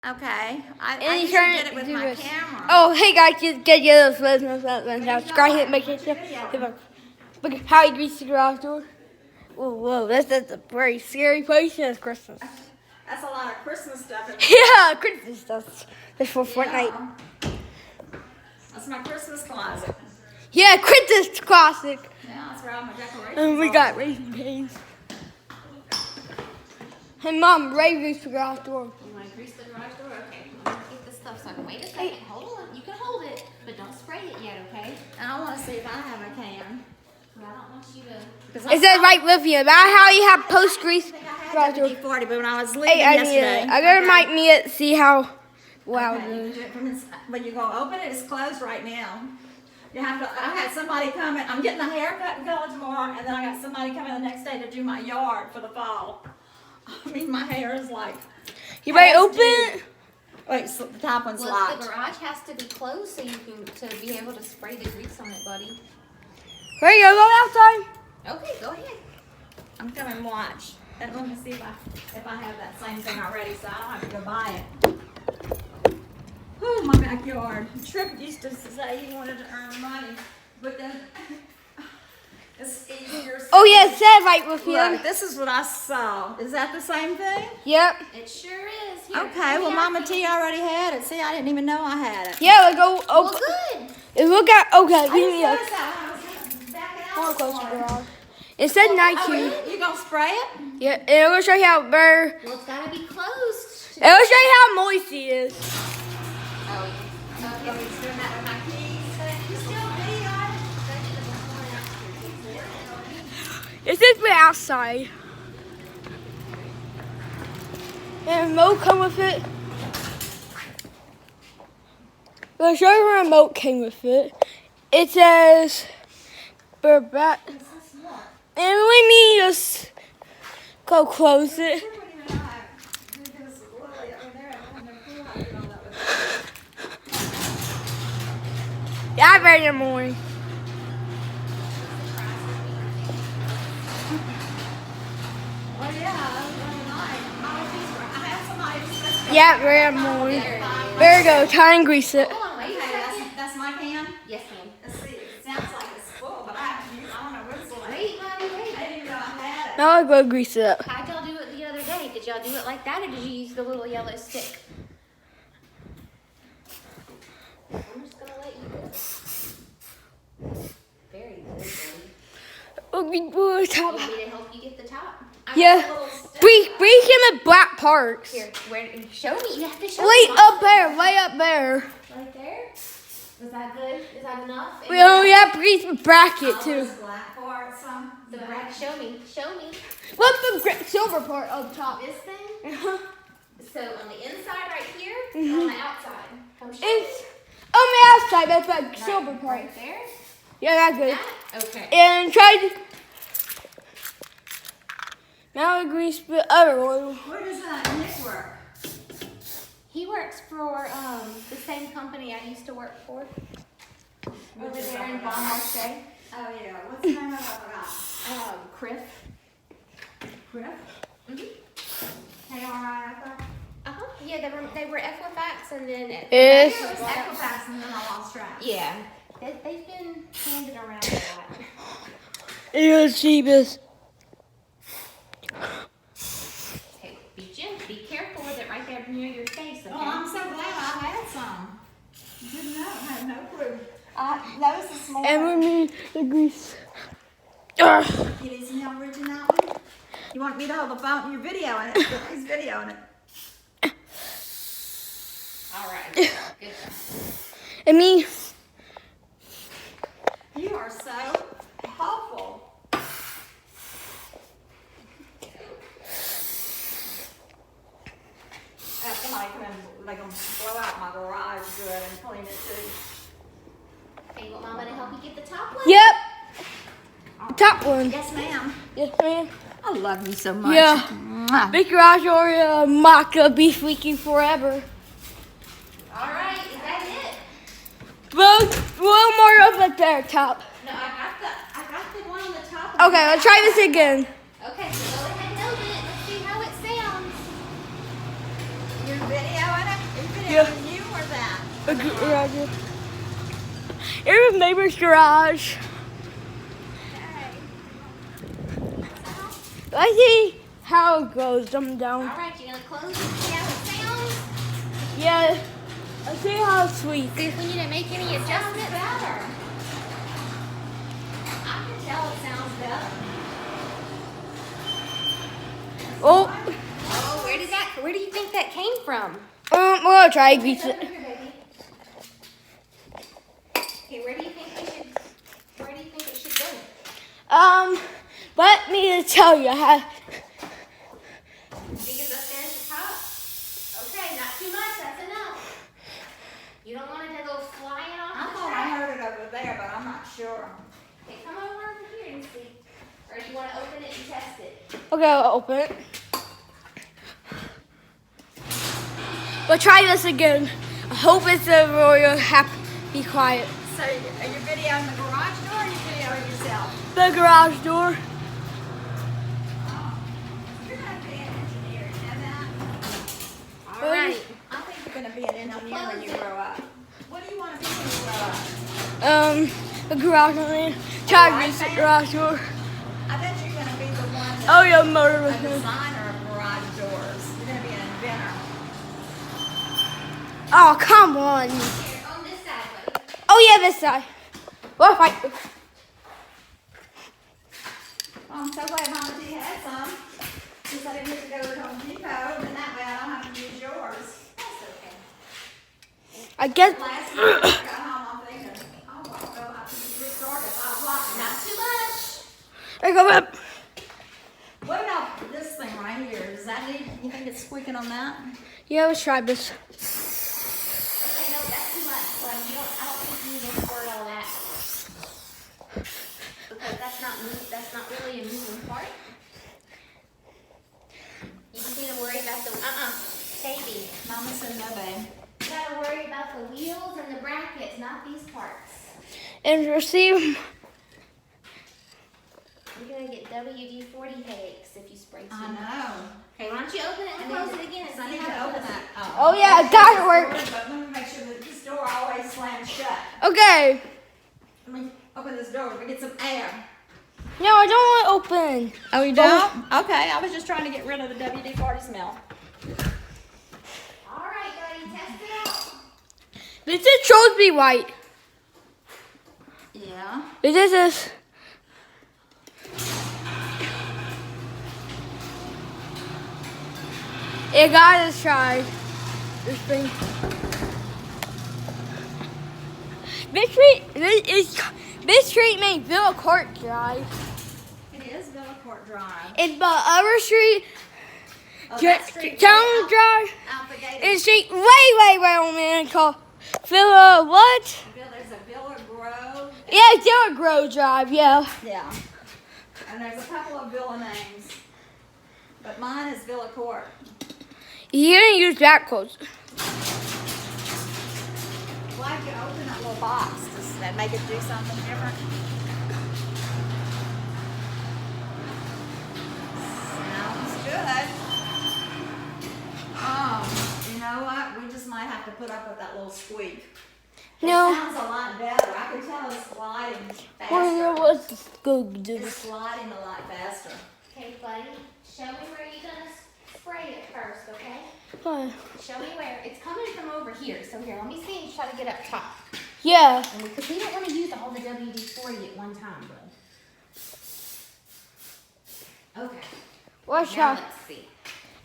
Okay. I And you usually turn did it with do my this. camera. Oh, hey guys, just get those listeners now. Subscribe, hit, make sure. Look at how he greets the garage door. Whoa, this is a very scary place. It's Christmas. That's a lot of Christmas stuff. Yeah, Christmas stuff. That's for Fortnite. That's my Christmas closet. Yeah, Christmas classic. Yeah, that's where all my decorations And we are. got Raisin Canes. Hey, Mom, Ray greased the garage door. You want to grease the garage door? Okay. I'm going to get this stuff so I can wait a second. Hold on. You can hold it, but don't spray it yet, okay? And I want to see if I have a can. Well, I don't want you to... It says right with you. About how you have post grease garage door. WD-40, but when I was leaving Hey, I yesterday. I gotta remind me to see how wow Okay, you it can is. do it from inside, but you're going to open it. It's closed right now. You have to. I had somebody coming. I'm getting a haircut and going tomorrow, and then I got somebody coming the next day to do my yard for the fall. I mean, my hair is like. You ready to open it? Wait, so the top one's Well, locked. the garage has to be closed so you can to be able to spray the grease on it, buddy. Ready to go outside? Okay, go ahead. I'm coming and watch, and let me see if I have that same thing already, so I don't have to go buy it. Oh, my backyard. Tripp used to say he wanted to earn money, but then it's easier. Oh yeah, it said right with you. Look, this is what I saw. Is that the same thing? Yep. It sure is. Here, Okay, well, Mama T already had it. See, I didn't even know I had it. Yeah, let's go Well, open. good. Look at okay. I Give me a. just noticed that when I was backing out. I want to this close the morning. garage. It said night Oh, here. you gonna spray it? Yeah, and it will show you how bare. Well, it's got to be closed. It will show you how moist it is. Oh, Okay, he's doing that with my keys. You still videoing? It says we're outside. And remote come with it. We'll show you the remote came with it. It says we're back. And we need to go close it. Yeah, I'm ready in the morning. Oh yeah, that was really nice. I had somebody supposed to. Yeah, ready in the morning. There we go. Try and grease it. hold on, wait a Okay, second. that's my can. Yes, ma'am. Let's see. It sounds like it's full, but I don't know what's like. Wait, honey, wait. I didn't even know I had it. Now I'll go grease it up. How'd y'all do it the other day? Did y'all do it like that, or did you use the little yellow stick? I'm just gonna let you go. Very good, buddy. Oh, top. You want me to help you get the top? Yeah. Breathe him in black parts. Here, where? Show me. You have to show Way me. up there, way up there. Right there. Is that good? Is that enough? We only have to grease the bracket too. This black part, some. The bracket. Show me. Show me. What's the silver part up top? This thing. Uh-huh. So on the inside, right here, or on the outside. Come show It's me. on the outside, that's the Right- silver part. Right there. Yeah, that's good. That? Okay. And try to. Now we grease the other one. Where does Nick work? He works for the same company I used to work for. Over there in Bon Marche. Oh yeah. What's the name of it? I forgot. Criff. Griff? Mm-hmm. K-R-I-F-F? Uh-huh. Yeah, they were Equifax and then... It's- It was Equifax and then I lost track. Yeah. They've been handed around a lot. It's cheapest. Hey, be careful with it right there near your face, okay? Oh, I'm so glad I had some. Didn't know. I had no clue. I noticed this morning. And we need the grease. It is the original one. You want me to hold the phone? You're videoing it. He's videoing it. All right. Good job. And me. You are so helpful. Somebody come in, they're going to blow out my garage good and clean it too. Hey, you want Mama to help you get the top one? Yep. Top one. Yes, ma'am. Yes, ma'am. I love you so much. Yeah. Mwah. Big garage or maca beef leaking forever. All right. Is that it? Well, one more up there, top. No, I got the one on the top. Okay, let's try this again. Okay, so go ahead and open it. Let's see how it sounds. You're videoing it? Yeah. You or that? A garage door. It was neighbor's garage. Let's see how it goes. Dumb down. All right, you're gonna close it. See how it sounds? Yeah. Let's see how it's sweet. See if we need to make any adjustments. Better. I can tell it sounds better. Oh. Oh, where do you think that came from? We're gonna try to beat Over it. here, baby. Okay, where do you think it should go? Let me tell you how. Think it's up there at the top? Okay, not too much, that's enough. You don't want it to go flying off I the thought I track. heard it over there, but I'm not sure. Okay, come over here and see. Or do you want to open it and test it? Okay, I'll open it. We'll try this again. I hope it's a royal happy. Be quiet. So, are you videoing the garage door or are you videoing yourself? The garage door. You're going to be an engineer, you know that? All right. I think you're going to be an engineer when you grow up. What do you want to be when you grow up? The garage door. Try to reach the garage door. I bet you're going to be the one that's Oh yeah, motor a machine. designer of garage doors. You're going to be an inventor. Oh come on. Here, on this side, buddy. Oh yeah, this side. Well, fight. Well, I'm so glad Mama T had some. Since I didn't get to go to Home Depot, and that way I don't have to use yours. That's okay. I guess. Last night when I got home, I'm thinking, oh, I'll go out to restart at 5 o'clock. Not too much. I go up. What about this thing right here? Does that need, you think it's squeaking on that? Yeah, let's try this. Okay, no, that's too much. But I don't think you need to squirt all that. Because that's not really a moving part. You just need to worry about the, baby. Mama said no, babe. You gotta worry about the wheels and the brackets, not these parts. And receive. You're gonna get WD-40 headaches if you spray too I much. know. Okay, why don't you open it and close it again and I see need to how it open goes. that. Oh yeah, it got it work. But let me make sure that this door always slams shut. Okay. Let me open this door so we get some air. No, I don't want to open. Oh, you don't? Okay, I was just trying to get rid of the WD-40 smell. All right, buddy, test it out. This is supposed to be white. Yeah. This is. Hey guys, let's try this thing. This street made Villa Court Drive. It is Villacourt Drive. And the other street, Oh, that street Town way Drive, out the gate. is street way on man called Villa what? There's a Villa Grove. Yeah, Villa Grove Drive. Yeah. Yeah. And there's a couple of Villa names. But mine is Villacourt. You didn't use that close. Why'd you open that little box? Does that make it do something different? Sounds good. You know what? We just might have to put up with that little squeak. No. It sounds a lot better. I can tell it's sliding Well, faster. let's go do It's this. sliding a lot faster. Okay, buddy, show me where you're gonna spray it first, okay? What? Show me where. It's coming from over here. So here, let me see you try to get up top. Yeah. Because we don't want to use all the WD-40 at one time, bud. Okay. Let's Now try. let's see.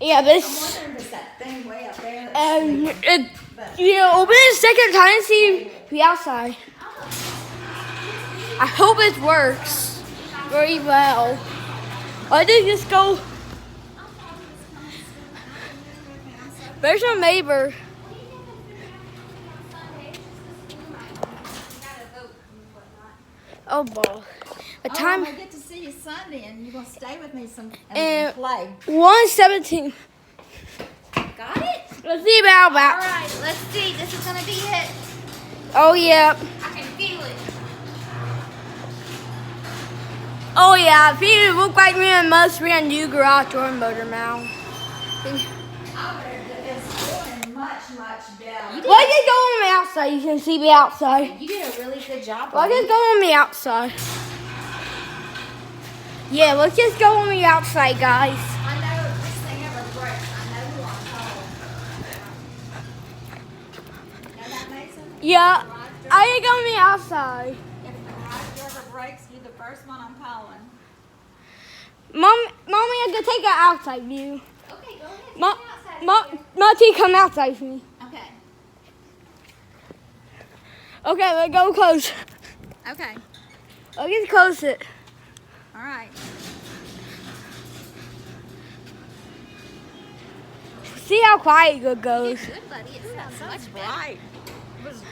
Yeah, I'm this. wondering if it's that thing way up there that's And squeaking. open it a second time and see the outside. I hope it works very well. I did just go. There's a neighbor. Oh, ball. The time I get to see you Sunday, and you're gonna stay with me some And- and play. 1:17. Got it? Let's see about All that. right, let's see. This is gonna be it. Oh yeah. I can feel it. Oh yeah. If you look like me, I must be a new garage door motor mount. Oh, it's doing much much better. Let's just go on the outside. You can see me outside. You did a really good job. Let's just go on the outside. Yeah, let's just go on the outside, guys. I know if this thing ever breaks, I know who I'm calling. Know that, Mason? Yeah, I just go on the outside. If the garage door ever breaks, you're the first one I'm calling. Mommy, I'm gonna take an outside view. Okay, go ahead. Monty, come outside with me. Okay. Okay, let's go close. Okay. Let's get close it. All right. See how quiet it goes. Good, buddy. It sounds much better. Bright. It was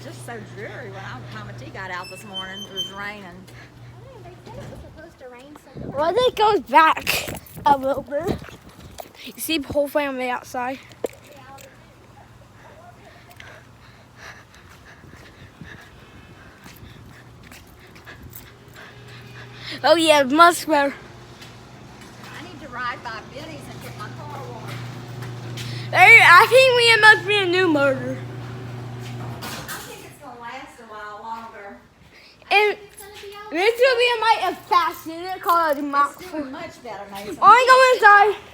just so dreary when Mama T got out this morning. It was raining. Oh, they said it was supposed to rain so much. Well, it goes back a little bit. You see the whole thing on the outside? Oh yeah, much better. I need to ride by Benny's and get my car washed. I think we must be a new motor. I think it's going to last a while longer. And It's gonna be out. this will be a fast unit called a Mach It's 4. doing much better, Mason. I go inside.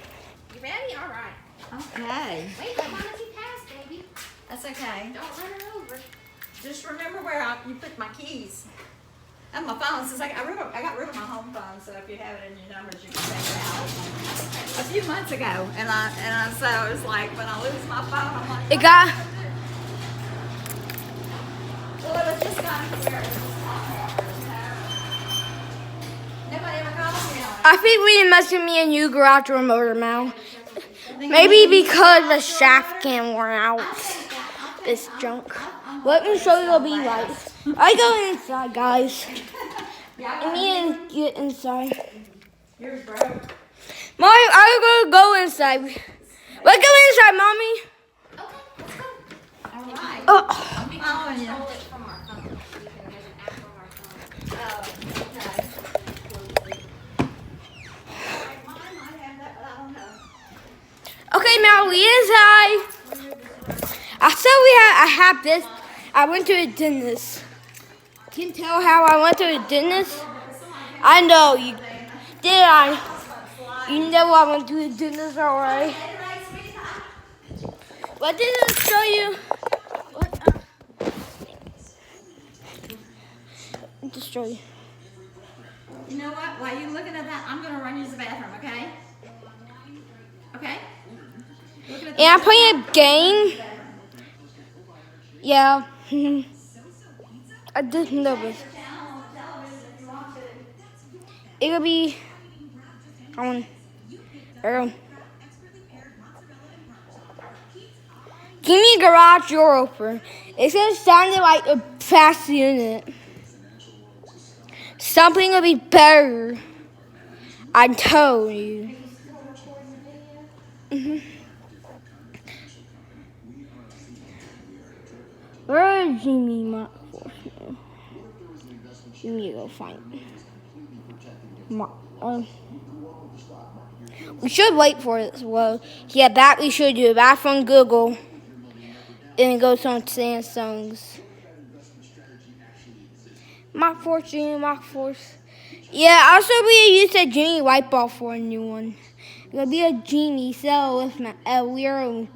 You ready? All right. Okay. Wait, let Mama T pass, baby. That's okay. Don't run her over. Just remember where you put my keys. And my phone, since I got rid of my home phone, so if you have it in your numbers, you can check it out. A few months ago, so I was like, when I lose my phone, I'm like, It got. well, it was just kind of weird. Nobody ever called me on it. I think we must be a new garage door motor now. Maybe because the shaft can worn out. This junk. Let me show you what it'll be like. I go inside, guys. I need to get inside. Yours broke. Mommy, I'm gonna go inside. Let's go inside, Mommy. Okay, let's go. All right. Oh. I'm following you. Control it from our phone. So you can imagine app from our phone. Oh, okay. Mine might have that, but I don't know. Okay, now we inside. I have this. I went to a dentist. Can you tell how I went to a dentist? I know you. Did I? You know I went to a dentist already. What did I show you? Just show you. You know what? While you're looking at that, I'm going to run use the bathroom, okay? Okay? Looking at the And I'm playing a game. Yeah. I didn't know this. It'll be on. Give me a garage door opener. It's gonna sound like a fast unit. Something will be better. I told you. Where is Jimmy Mark? You need to go find we should wait for it as well. Yeah, that we should do. Back from Google. And it goes on Samsung's. Mach 4, Jimmy, Mach 4. Yeah, also we use a Genie light bulb for a new one. It'll be a Genie cell with we're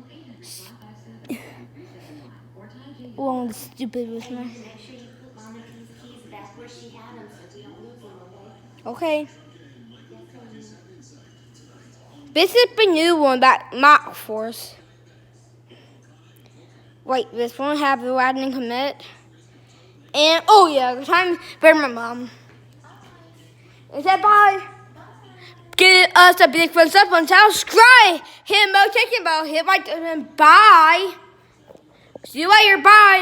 well, stupid with my. Make sure you put Mama T's keys back where she had them so we don't lose them, Okay. okay? This is the new one that Mach Force. Wait, this one have the lightning commit. And oh yeah, the time for my mom. Is that bye? Give us a big thumbs up on subscribe. Hit notification bell. Hit like and bye. See you later. Bye.